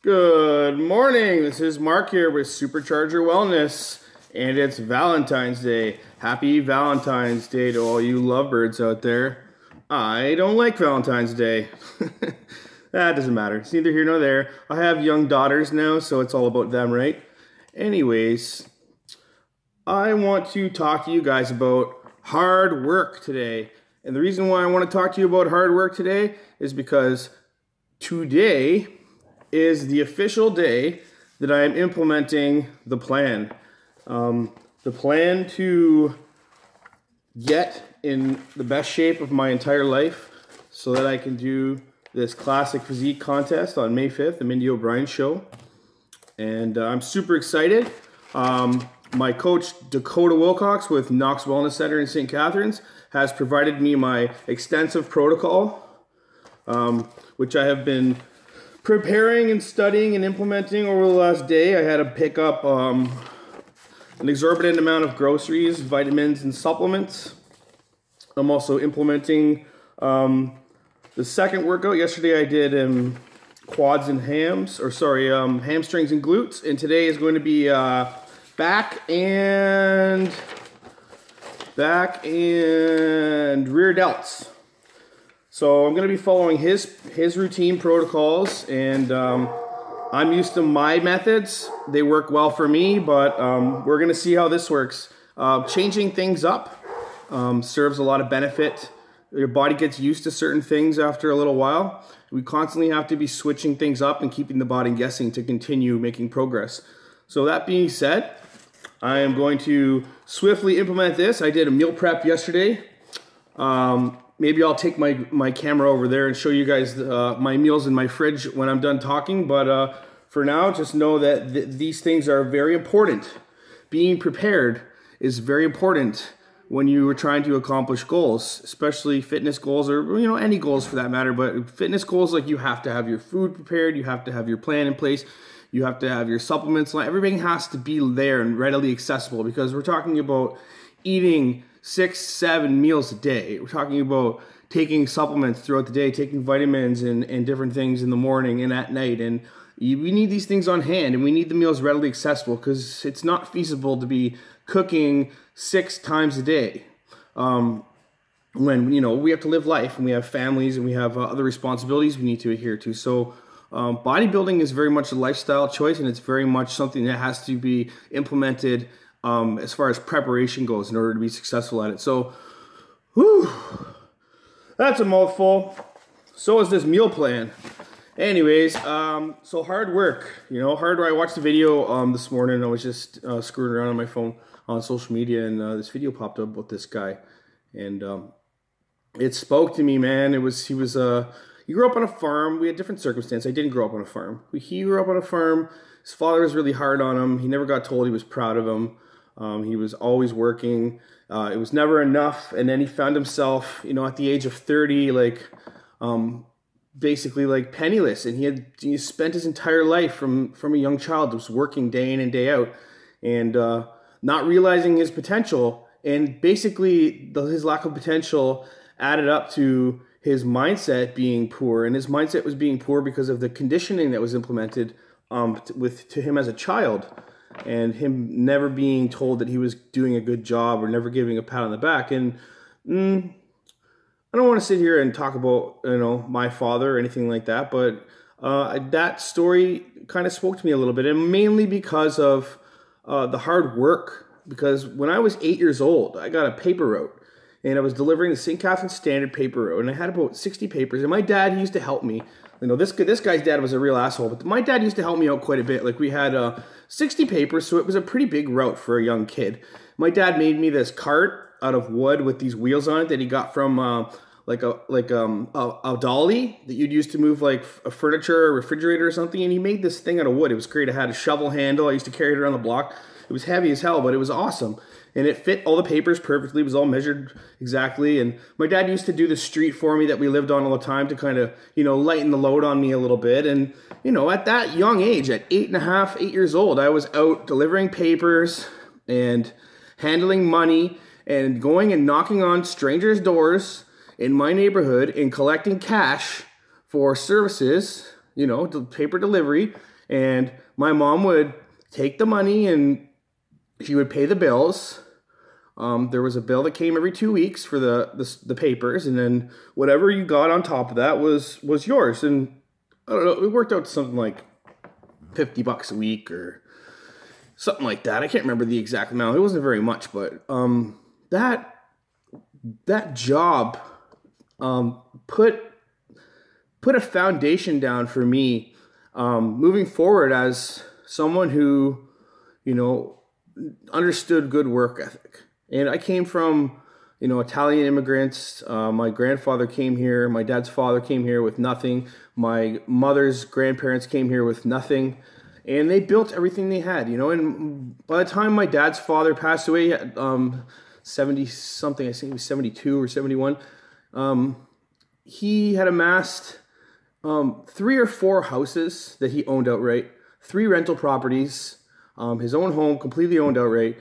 Good morning. This is Mark here with Supercharged Wellness, and it's Valentine's Day. Happy Valentine's Day to all you lovebirds out there. I don't like Valentine's Day. That doesn't matter. It's neither here nor there. I have young daughters now, so it's all about them, right? Anyways, I want to talk to you guys about hard work today. And the reason why I want to talk to you about hard work today is because today is the official day that I am implementing the plan. The plan to get in the best shape of my entire life so that I can do this classic physique contest on May 5th, the Mindy O'Brien show. And I'm super excited. My coach, Dakota Wilcox with Knox Wellness Center in St. Catharines, has provided me my extensive protocol, which I have been preparing and studying and implementing over the last day. I had to pick up an exorbitant amount of groceries, vitamins, and supplements. I'm also implementing the second workout. Yesterday I did quads and hamstrings and glutes, and today is going to be back and rear delts. So I'm going to be following his routine protocols, and I'm used to my methods. They work well for me, but we're going to see how this works. Changing things up serves a lot of benefit. Your body gets used to certain things after a little while. We constantly have to be switching things up and keeping the body guessing to continue making progress. So that being said, I am going to swiftly implement this. I did a meal prep yesterday. Maybe I'll take my camera over there and show you guys my meals in my fridge when I'm done talking. But for now, just know that these things are very important. Being prepared is very important when you are trying to accomplish goals, especially fitness goals or any goals for that matter. But fitness goals, like, you have to have your food prepared, you have to have your plan in place, you have to have your supplements. Everything has to be there and readily accessible, because we're talking about eating 6-7 meals a day. We're talking about taking supplements throughout the day, taking vitamins and different things in the morning and at night. And we need these things on hand, and we need the meals readily accessible, because it's not feasible to be cooking 6 times a day. When we have to live life, and we have families, and we have other responsibilities we need to adhere to. So bodybuilding is very much a lifestyle choice, and it's very much something that has to be implemented as far as preparation goes in order to be successful at it. So, that's a mouthful. So is this meal plan. Anyways, so hard work. I watched the video this morning. I was just screwing around on my phone on social media, and this video popped up about this guy, and it spoke to me, man. He grew up on a farm. We had different circumstances. I didn't grow up on a farm. He grew up on a farm. His father was really hard on him. He never got told he was proud of him. He was always working. It was never enough. And then he found himself, at the age of 30, basically penniless. And he spent his entire life from a young child, was working day in and day out, and not realizing his potential. And basically his lack of potential added up to his mindset being poor. And his mindset was being poor because of the conditioning that was implemented to him as a child, and him never being told that he was doing a good job, or never giving a pat on the back. And I don't want to sit here and talk about my father or anything like that, but that story kind of spoke to me a little bit, and mainly because of the hard work. Because when I was 8 years old, I got a paper route, and I was delivering the St. Catharines Standard paper route, and I had about 60 papers. And my dad, he used to help me. This guy's dad was a real asshole, but my dad used to help me out quite a bit. We had 60 papers, so it was a pretty big route for a young kid. My dad made me this cart out of wood with these wheels on it that he got from a dolly that you'd use to move a furniture or refrigerator or something. And he made this thing out of wood. It was great. It had a shovel handle. I used to carry it around the block. It was heavy as hell, but it was awesome. And it fit all the papers perfectly. It was all measured exactly. And my dad used to do the street for me that we lived on all the time to kind of, lighten the load on me a little bit. And, at that young age, at 8 years old, I was out delivering papers and handling money and going and knocking on strangers' doors in my neighborhood and collecting cash for services paper delivery, and my mom would take the money and she would pay the bills. There was a bill that came every 2 weeks for the papers, and then whatever you got on top of that was yours. And I don't know, it worked out to something like $50 a week or something like that. I can't remember the exact amount. It wasn't very much, but that job put a foundation down for me moving forward as someone who, understood good work ethic. And I came from, Italian immigrants. My grandfather came here. My dad's father came here with nothing. My mother's grandparents came here with nothing. And they built everything they had, And by the time my dad's father passed away, 70-something, I think he was 72 or 71, he had amassed 3 or 4 houses that he owned outright, 3 rental properties, his own home completely owned outright.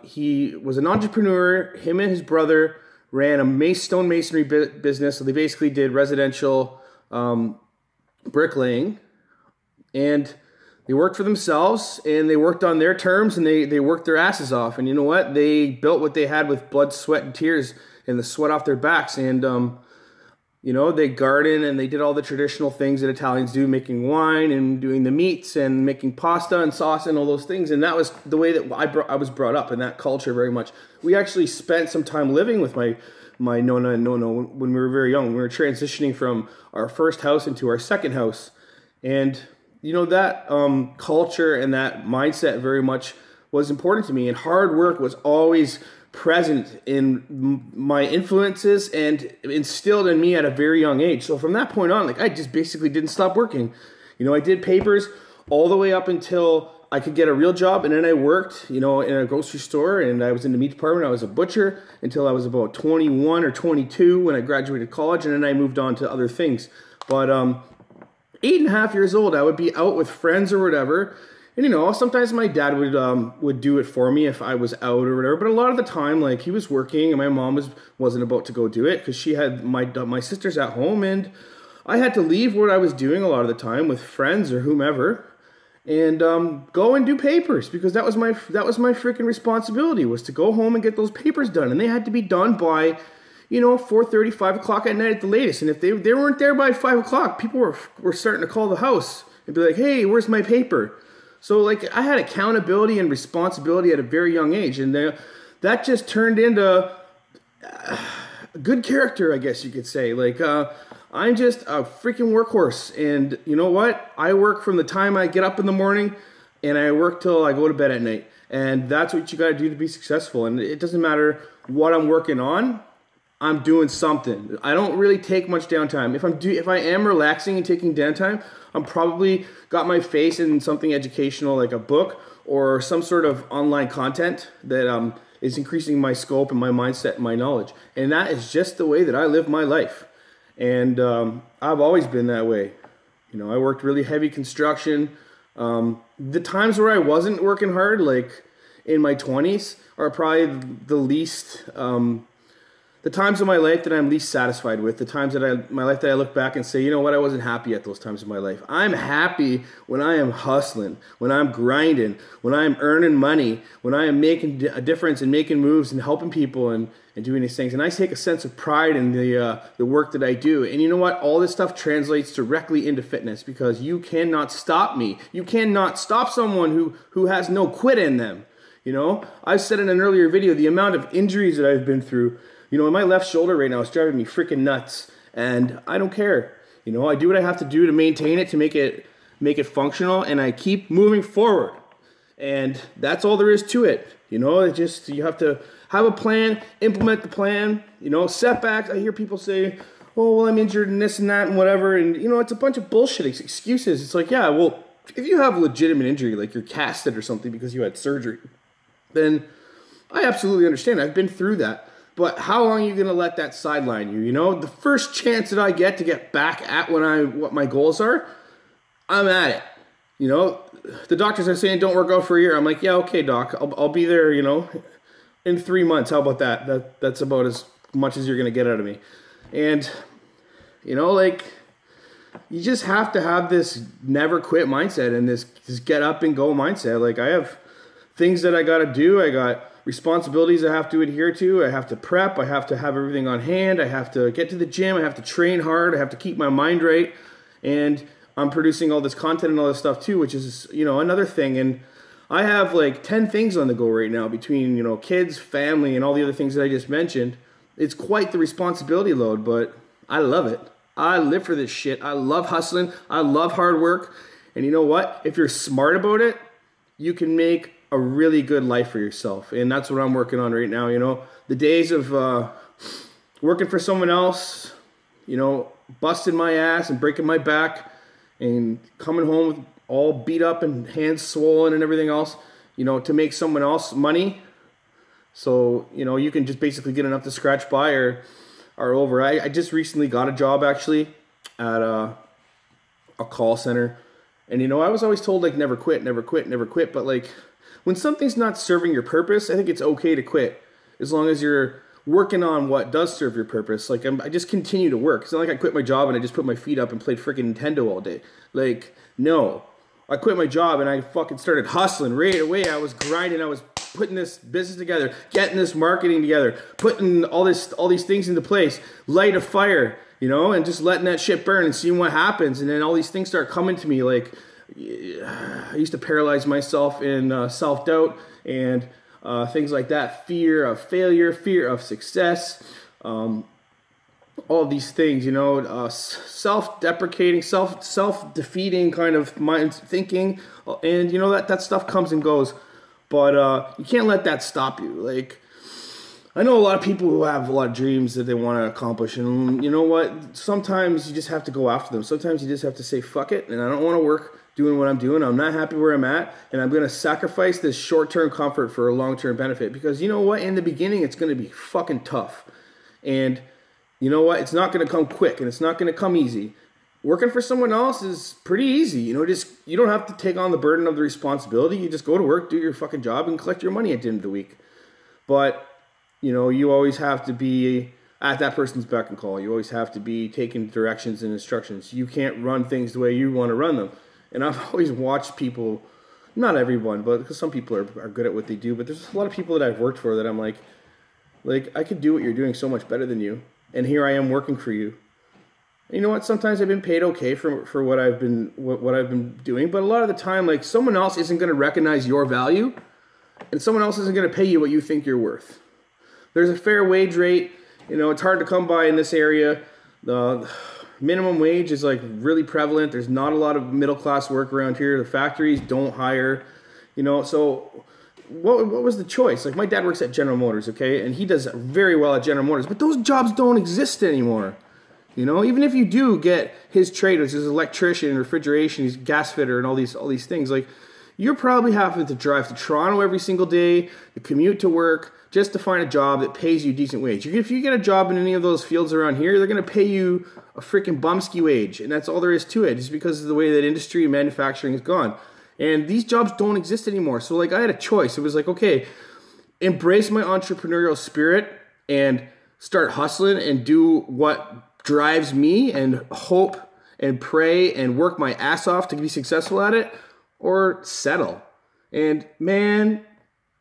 He was an entrepreneur. Him and his brother ran a stone masonry business. So they basically did residential bricklaying, and they worked for themselves, and they worked on their terms, and they worked their asses off. And you know what? They built what they had with blood, sweat, and tears, and the sweat off their backs. And they garden, and they did all the traditional things that Italians do, making wine and doing the meats and making pasta and sauce and all those things. And that was the way that I was brought up in that culture very much. We actually spent some time living with my nonna and nono when we were very young. We were transitioning from our first house into our second house. And, that culture and that mindset very much was important to me. And hard work was always present in my influences and instilled in me at a very young age. So from that point on, I just basically didn't stop working. I did papers all the way up until I could get a real job, and then I worked, in a grocery store, and I was in the meat department. I was a butcher until I was about 21 or 22 when I graduated college, and then I moved on to other things. But 8.5 years old, I would be out with friends or whatever. And, sometimes my dad would do it for me if I was out or whatever. But a lot of the time, he was working, and my mom wasn't about to go do it because she had my sisters at home, and I had to leave what I was doing a lot of the time with friends or whomever, and go and do papers, because that was my freaking responsibility, was to go home and get those papers done, and they had to be done by 4:30, 5 o'clock at night at the latest. And if they weren't there by 5 o'clock, people were starting to call the house and be like, "Hey, where's my paper?" So I had accountability and responsibility at a very young age, and that just turned into good character, I guess you could say. I'm just a freaking workhorse, and you know what? I work from the time I get up in the morning, and I work till I go to bed at night, and that's what you got to do to be successful. And it doesn't matter what I'm working on. I'm doing something. I don't really take much downtime. If I am relaxing and taking downtime, I'm probably got my face in something educational, like a book or some sort of online content that is increasing my scope and my mindset and my knowledge. And that is just the way that I live my life. And I've always been that way. I worked really heavy construction. The times where I wasn't working hard, in my 20s, are probably the least... the times of my life that I'm least satisfied with, the times my life that I look back and say, you know what, I wasn't happy at those times of my life. I'm happy when I am hustling, when I'm grinding, when I'm earning money, when I am making a difference and making moves and helping people and doing these things. And I take a sense of pride in the work that I do. And you know what? All this stuff translates directly into fitness, because you cannot stop me. You cannot stop someone who has no quit in them. I've said in an earlier video, the amount of injuries that I've been through. In my left shoulder right now, it's driving me freaking nuts, and I don't care. I do what I have to do to maintain it, to make it functional, and I keep moving forward. And that's all there is to it. You have to have a plan, implement the plan. Setbacks. I hear people say, "Oh, well, I'm injured and this and that and whatever," and it's a bunch of bullshit excuses. It's like, yeah, well, if you have a legitimate injury, like you're casted or something because you had surgery, then I absolutely understand. I've been through that. But how long are you going to let that sideline you? The first chance that I get to get back at what my goals are, I'm at it. The doctors are saying don't work out for a year. I'm like, yeah, okay, doc. I'll be there, in 3 months. How about that? That's about as much as you're going to get out of me. And, you just have to have this never quit mindset and this get up and go mindset. Like, I have things that I got to do. I got responsibilities I have to adhere to. I have to prep. I have to have everything on hand. I have to get to the gym. I have to train hard. I have to keep my mind right. And I'm producing all this content and all this stuff too, which is, another thing. And I have like 10 things on the go right now between, kids, family, and all the other things that I just mentioned. It's quite the responsibility load, but I love it. I live for this shit. I love hustling. I love hard work. And you know what? If you're smart about it, you can make a really good life for yourself. And that's what I'm working on right now. The days of working for someone else, busting my ass and breaking my back and coming home with all beat up and hands swollen and everything else, to make someone else money. So, you can just basically get enough to scratch by or over. I just recently got a job actually at a call center. And, I was always told like, never quit, never quit, never quit. But like, when something's not serving your purpose, I think it's okay to quit as long as you're working on what does serve your purpose. Like, I just continue to work. It's not like I quit my job and I just put my feet up and played freaking Nintendo all day. Like, no. I quit my job and I fucking started hustling right away. I was grinding. I was putting this business together, getting this marketing together, putting all these things into place, light a fire, and just letting that shit burn and seeing what happens. And then all these things start coming to me. Like, I used to paralyze myself in self-doubt and things like that, fear of failure, fear of success, all of these things, self-deprecating, self-defeating kind of mind thinking, and that stuff comes and goes, but you can't let that stop you. Like, I know a lot of people who have a lot of dreams that they want to accomplish, and you know what? Sometimes you just have to go after them. Sometimes you just have to say, fuck it, and I don't want to work doing what I'm doing. I'm not happy where I'm at, and I'm going to sacrifice this short-term comfort for a long-term benefit, because you know what? In the beginning, it's going to be fucking tough, and you know what? It's not going to come quick, and it's not going to come easy. Working for someone else is pretty easy. You don't have to take on the burden of the responsibility. You just go to work, do your fucking job, and collect your money at the end of the week. But, you always have to be at that person's beck and call. You always have to be taking directions and instructions. You can't run things the way you want to run them. And I've always watched people, not everyone, but because some people are good at what they do, but there's a lot of people that I've worked for that I'm like, I could do what you're doing so much better than you. And here I am working for you. You know what? Sometimes I've been paid okay for what I've been doing, but a lot of the time, like, someone else isn't going to recognize your value, and someone else isn't going to pay you what you think you're worth. There's a fair wage rate. It's hard to come by in this area. The minimum wage is like really prevalent. There's not a lot of middle class work around here. The factories don't hire. So what was the choice? Like, my dad works at General Motors, okay, and he does very well at General Motors, but those jobs don't exist anymore. Even if you do get his trade, which is electrician, refrigeration, he's gas fitter, and all these things, like, you're probably having to drive to Toronto every single day, to commute to work, just to find a job that pays you a decent wage. If you get a job in any of those fields around here, they're going to pay you a freaking bumsky wage, and that's all there is to it, just because of the way that industry and manufacturing has gone. And these jobs don't exist anymore. So, like, I had a choice. It was like, okay, embrace my entrepreneurial spirit and start hustling and do what drives me and hope and pray and work my ass off to be successful at it, or settle. And man,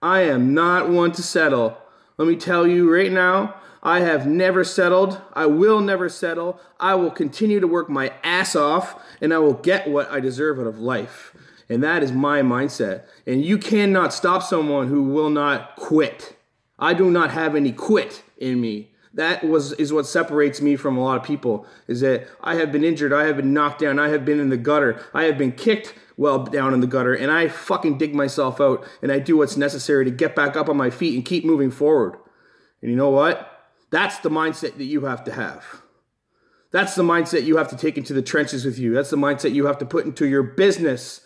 I am not one to settle. Let me tell you right now, I have never settled. I will never settle. I will continue to work my ass off, and I will get what I deserve out of life. And that is my mindset. And you cannot stop someone who will not quit. I do not have any quit in me. That is what separates me from a lot of people, is that I have been injured, I have been knocked down, I have been in the gutter, I have been kicked well down in the gutter, and I fucking dig myself out, and I do what's necessary to get back up on my feet and keep moving forward. And you know what? That's the mindset that you have to have. That's the mindset you have to take into the trenches with you. That's the mindset you have to put into your business,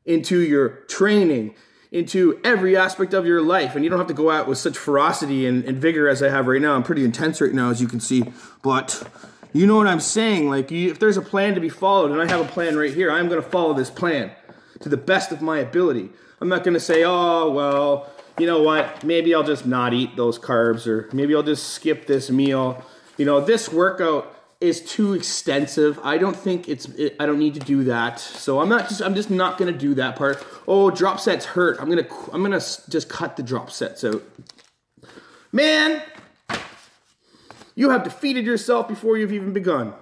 into your training, into every aspect of your life. And you don't have to go out with such ferocity and vigor as I have right now. I'm pretty intense right now, as you can see. But you know what I'm saying? Like, if there's a plan to be followed, and I have a plan right here, I'm going to follow this plan to the best of my ability. I'm not going to say, oh, well, you know what? Maybe I'll just not eat those carbs, or maybe I'll just skip this meal. This workout is too extensive. I don't think I don't need to do that. So I'm just not gonna do that part. Oh, drop sets hurt. I'm gonna just cut the drop sets out. Man, you have defeated yourself before you've even begun.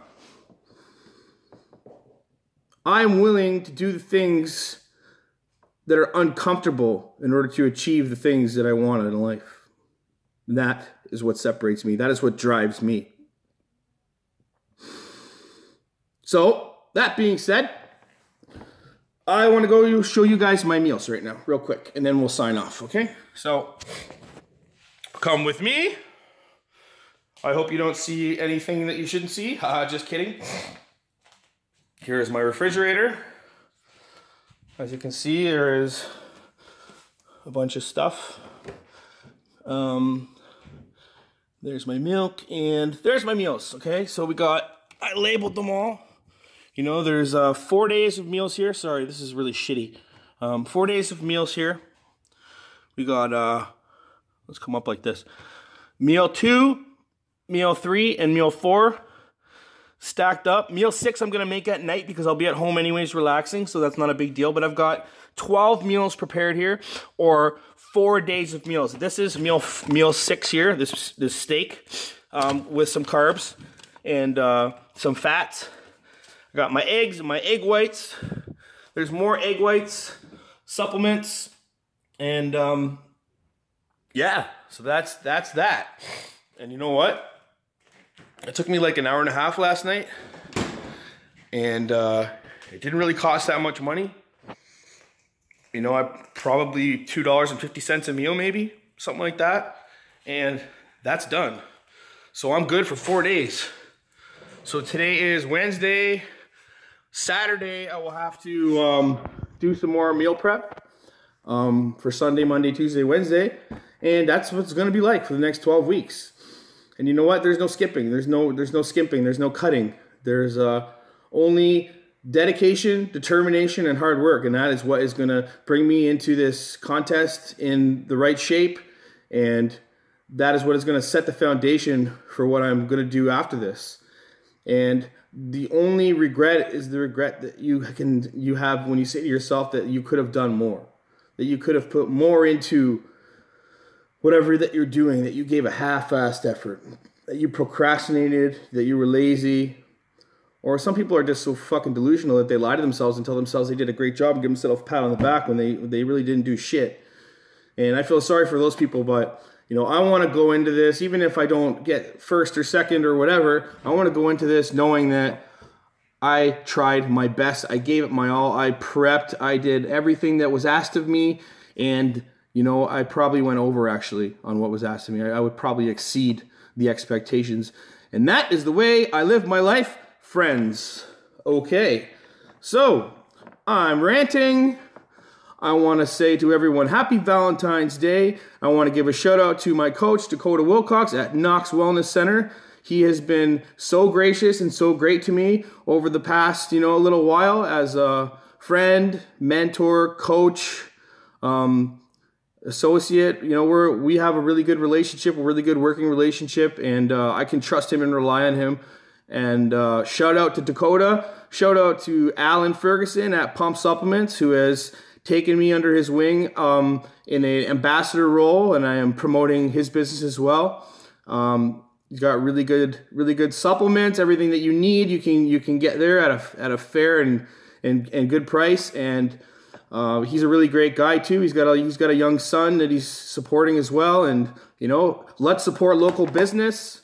I'm willing to do the things that are uncomfortable in order to achieve the things that I want in life. That is what separates me. That is what drives me. So, that being said, I want to go show you guys my meals right now, real quick, and then we'll sign off, okay? So, come with me. I hope you don't see anything that you shouldn't see. Just kidding. Here's my refrigerator. As you can see, there is a bunch of stuff. There's my milk, and there's my meals, okay? So I labeled them all. You know, there's 4 days of meals here. Sorry, this is really shitty. 4 days of meals here. We got, let's come up like this. Meal 2, Meal 3, and Meal 4 stacked up. Meal 6 I'm going to make at night because I'll be at home anyways relaxing, so that's not a big deal. But I've got 12 meals prepared here, or 4 days of meals. This is meal 6 here, this steak with some carbs and some fats. I got my eggs and my egg whites. There's more egg whites, supplements, and yeah, so that's that. And you know what? It took me like an hour and a half last night, and it didn't really cost that much money. You know, I probably $2.50 a meal, maybe something like that, and that's done. So I'm good for 4 days. So today is Wednesday. Saturday I will have to do some more meal prep for Sunday, Monday, Tuesday, Wednesday, and that's what it's going to be like for the next 12 weeks. And you know what? There's no skipping. There's no skimping. There's no cutting. There's only dedication, determination, and hard work. And that is what is going to bring me into this contest in the right shape. And that is what is going to set the foundation for what I'm going to do after this. And the only regret is the regret that you have when you say to yourself that you could have done more, that you could have put more into whatever that you're doing, that you gave a half-assed effort, that you procrastinated, that you were lazy. Or some people are just so fucking delusional that they lie to themselves and tell themselves they did a great job and give themselves a pat on the back when they really didn't do shit. And I feel sorry for those people, but you know, I want to go into this, even if I don't get first or second or whatever, I want to go into this knowing that I tried my best. I gave it my all. I prepped. I did everything that was asked of me. And, you know, I probably went over actually on what was asked of me. I would probably exceed the expectations. And that is the way I live my life, friends. Okay, so I'm ranting. I want to say to everyone, happy Valentine's Day. I want to give a shout out to my coach, Dakota Wilcox at Knox Wellness Center. He has been so gracious and so great to me over the past, you know, a little while as a friend, mentor, coach, associate. You know, we have a really good relationship, a really good working relationship, and I can trust him and rely on him. And shout out to Dakota. Shout out to Alan Ferguson at Pump Supplements, who has taken me under his wing in an ambassador role, and I am promoting his business as well. He's got really good supplements, everything that you need. You can get there at a fair and good price. And he's a really great guy too. He's got a young son that he's supporting as well. And you know, let's support local business.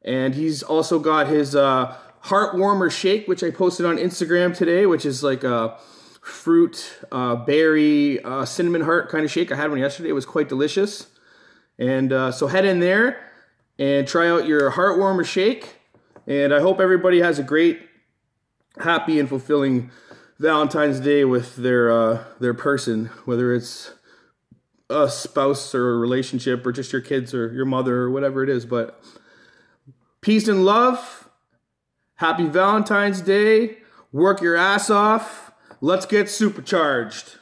And he's also got his heart warmer shake, which I posted on Instagram today, which is like a fruit, berry, cinnamon heart kind of shake. I had one yesterday. It was quite delicious. And so head in there and try out your heart warmer shake. And I hope everybody has a great, happy, and fulfilling Valentine's Day with their person, whether it's a spouse or a relationship or just your kids or your mother or whatever it is. But peace and love. Happy Valentine's Day. Work your ass off. Let's get supercharged.